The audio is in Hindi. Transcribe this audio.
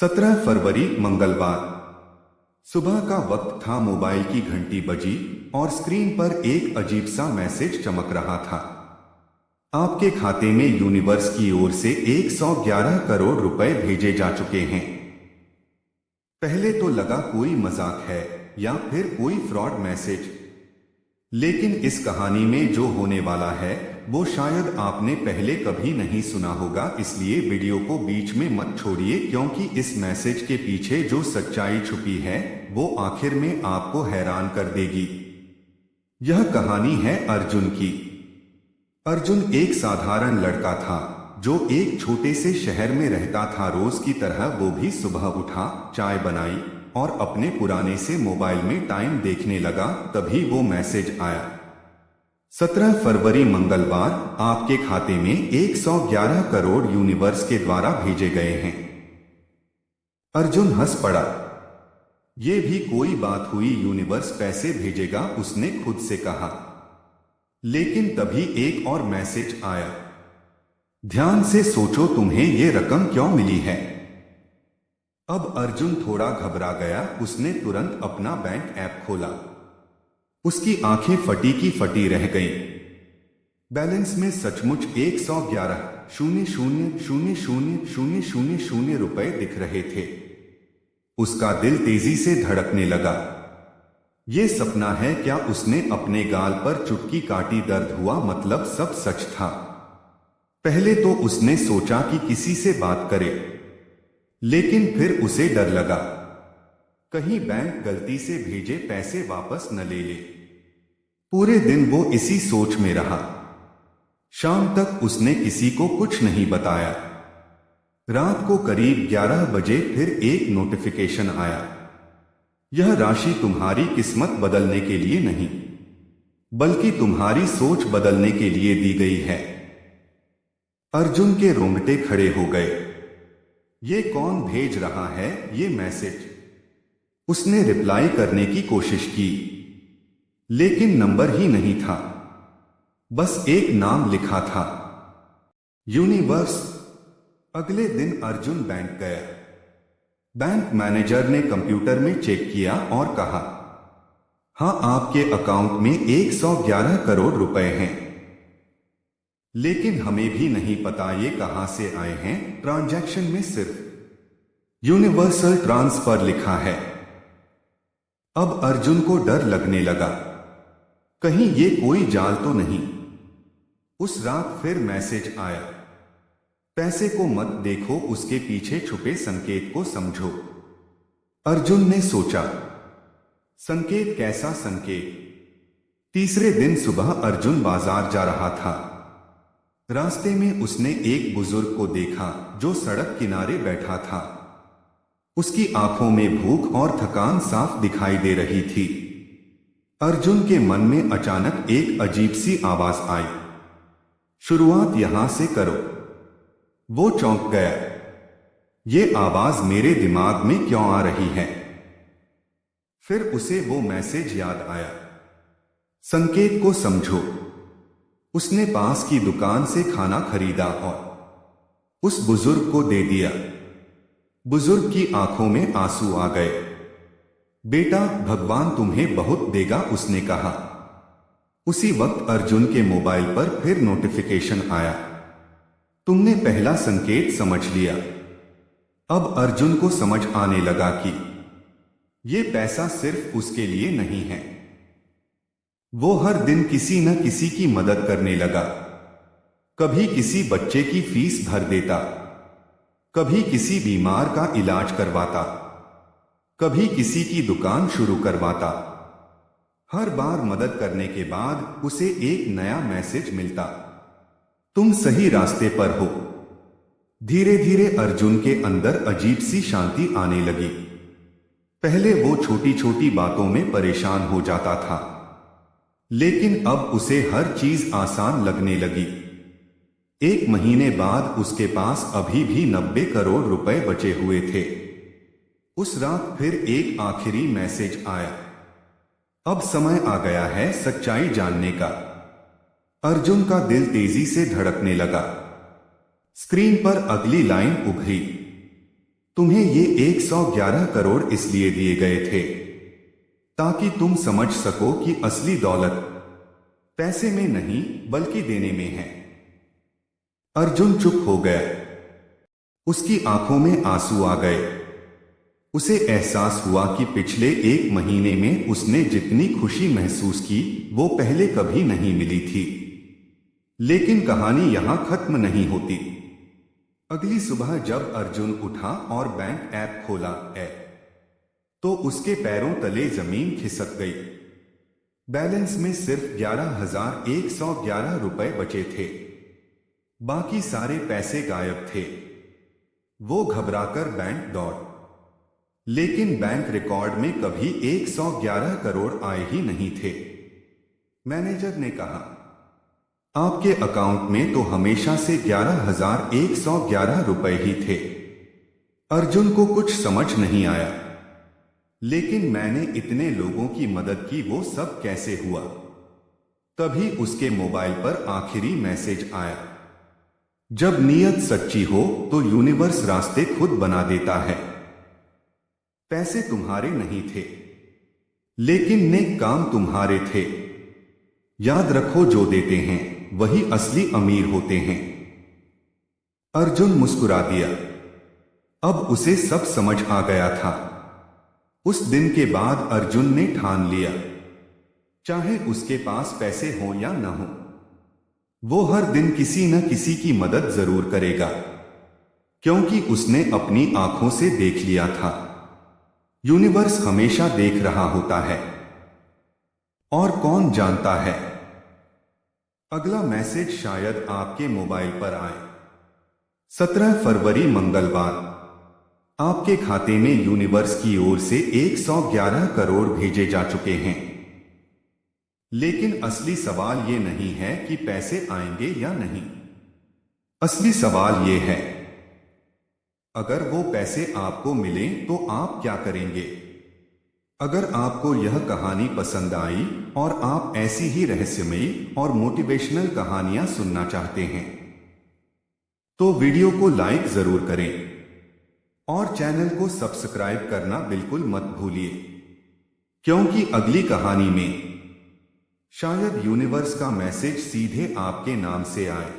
17 फरवरी मंगलवार। सुबह का वक्त था। मोबाइल की घंटी बजी और स्क्रीन पर एक अजीब सा मैसेज चमक रहा था। आपके खाते में यूनिवर्स की ओर से 111 करोड़ रुपए भेजे जा चुके हैं। पहले तो लगा कोई मजाक है या फिर कोई फ्रॉड मैसेज, लेकिन इस कहानी में जो होने वाला है वो शायद आपने पहले कभी नहीं सुना होगा। इसलिए वीडियो को बीच में मत छोड़िए, क्योंकि इस मैसेज के पीछे जो सच्चाई छुपी है वो आखिर में आपको हैरान कर देगी। यह कहानी है अर्जुन की। अर्जुन एक साधारण लड़का था जो एक छोटे से शहर में रहता था। रोज की तरह वो भी सुबह उठा, चाय बनाई और अपने पुराने से मोबाइल में टाइम देखने लगा। तभी वो मैसेज आया, 17 फरवरी मंगलवार, आपके खाते में 111 करोड़ यूनिवर्स के द्वारा भेजे गए हैं। अर्जुन हंस पड़ा। ये भी कोई बात हुई, यूनिवर्स पैसे भेजेगा, उसने खुद से कहा। लेकिन तभी एक और मैसेज आया, ध्यान से सोचो, तुम्हें ये रकम क्यों मिली है। अब अर्जुन थोड़ा घबरा गया। उसने तुरंत अपना बैंक ऐप खोला। उसकी आंखें फटी की फटी रह गईं। बैलेंस में सचमुच 111,000,000,000 रुपए दिख रहे थे। उसका दिल तेजी से धड़कने लगा। यह सपना है क्या? उसने अपने गाल पर चुटकी काटी। दर्द हुआ, मतलब सब सच था। पहले तो उसने सोचा कि किसी से बात करे, लेकिन फिर उसे डर लगा, कहीं बैंक गलती से भेजे पैसे वापस न ले ले। पूरे दिन वो इसी सोच में रहा। शाम तक उसने किसी को कुछ नहीं बताया। रात को करीब 11 बजे फिर एक नोटिफिकेशन आया, यह राशि तुम्हारी किस्मत बदलने के लिए नहीं, बल्कि तुम्हारी सोच बदलने के लिए दी गई है। अर्जुन के रोंगटे खड़े हो गए। ये कौन भेज रहा है ये मैसेज? उसने रिप्लाई करने की कोशिश की, लेकिन नंबर ही नहीं था। बस एक नाम लिखा था, यूनिवर्स। अगले दिन अर्जुन बैंक गया। बैंक मैनेजर ने कंप्यूटर में चेक किया और कहा, हां, आपके अकाउंट में 111 करोड़ रुपए हैं, लेकिन हमें भी नहीं पता ये कहां से आए हैं। ट्रांजैक्शन में सिर्फ यूनिवर्सल ट्रांसफर लिखा है। अब अर्जुन को डर लगने लगा, कहीं ये कोई जाल तो नहीं। उस रात फिर मैसेज आया, पैसे को मत देखो, उसके पीछे छुपे संकेत को समझो। अर्जुन ने सोचा, संकेत? कैसा संकेत? तीसरे दिन सुबह अर्जुन बाजार जा रहा था। रास्ते में उसने एक बुजुर्ग को देखा जो सड़क किनारे बैठा था। उसकी आंखों में भूख और थकान साफ दिखाई दे रही थी। अर्जुन के मन में अचानक एक अजीब सी आवाज आई, शुरुआत यहां से करो। वो चौंक गया, ये आवाज मेरे दिमाग में क्यों आ रही है? फिर उसे वो मैसेज याद आया, संकेत को समझो। उसने पास की दुकान से खाना खरीदा और उस बुजुर्ग को दे दिया। बुजुर्ग की आंखों में आंसू आ गए। बेटा, भगवान तुम्हें बहुत देगा, उसने कहा। उसी वक्त अर्जुन के मोबाइल पर फिर नोटिफिकेशन आया, तुमने पहला संकेत समझ लिया। अब अर्जुन को समझ आने लगा कि यह पैसा सिर्फ उसके लिए नहीं है। वो हर दिन किसी न किसी की मदद करने लगा। कभी किसी बच्चे की फीस भर देता, कभी किसी बीमार का इलाज करवाता, कभी किसी की दुकान शुरू करवाता। हर बार मदद करने के बाद उसे एक नया मैसेज मिलता, तुम सही रास्ते पर हो। धीरे धीरे अर्जुन के अंदर अजीब सी शांति आने लगी। पहले वो छोटी छोटी बातों में परेशान हो जाता था, लेकिन अब उसे हर चीज आसान लगने लगी। एक महीने बाद उसके पास अभी भी 90 करोड़ रुपए बचे हुए थे। उस रात फिर एक आखिरी मैसेज आया, अब समय आ गया है सच्चाई जानने का। अर्जुन का दिल तेजी से धड़कने लगा। स्क्रीन पर अगली लाइन उभरी, तुम्हें ये 111 करोड़ इसलिए दिए गए थे ताकि तुम समझ सको कि असली दौलत पैसे में नहीं बल्कि देने में है। अर्जुन चुप हो गया। उसकी आंखों में आंसू आ गए। उसे एहसास हुआ कि पिछले 1 महीने में उसने जितनी खुशी महसूस की वो पहले कभी नहीं मिली थी। लेकिन कहानी यहां खत्म नहीं होती। अगली सुबह जब अर्जुन उठा और बैंक ऐप खोला तो उसके पैरों तले जमीन खिसक गई। बैलेंस में सिर्फ 11,111 रुपए बचे थे। बाकी सारे पैसे गायब थे। वो घबराकर बैंक दौड़, लेकिन बैंक रिकॉर्ड में कभी 111 करोड़ आए ही नहीं थे। मैनेजर ने कहा, आपके अकाउंट में तो हमेशा से 11,111 रुपए ही थे। अर्जुन को कुछ समझ नहीं आया, लेकिन मैंने इतने लोगों की मदद की, वो सब कैसे हुआ? तभी उसके मोबाइल पर आखिरी मैसेज आया, जब नीयत सच्ची हो तो यूनिवर्स रास्ते खुद बना देता है। पैसे तुम्हारे नहीं थे, लेकिन नेक काम तुम्हारे थे। याद रखो, जो देते हैं वही असली अमीर होते हैं। अर्जुन मुस्कुरा दिया। अब उसे सब समझ आ गया था। उस दिन के बाद अर्जुन ने ठान लिया, चाहे उसके पास पैसे हो या न हो, वो हर दिन किसी न किसी की मदद जरूर करेगा, क्योंकि उसने अपनी आंखों से देख लिया था। यूनिवर्स हमेशा देख रहा होता है। और कौन जानता है, अगला मैसेज शायद आपके मोबाइल पर आए। 17 फरवरी मंगलवार, आपके खाते में यूनिवर्स की ओर से 111 करोड़ भेजे जा चुके हैं। लेकिन असली सवाल ये नहीं है कि पैसे आएंगे या नहीं। असली सवाल ये है, अगर वो पैसे आपको मिले तो आप क्या करेंगे? अगर आपको यह कहानी पसंद आई और आप ऐसी ही रहस्यमयी और मोटिवेशनल कहानियां सुनना चाहते हैं तो वीडियो को लाइक जरूर करें और चैनल को सब्सक्राइब करना बिल्कुल मत भूलिए, क्योंकि अगली कहानी में शायद यूनिवर्स का मैसेज सीधे आपके नाम से आए।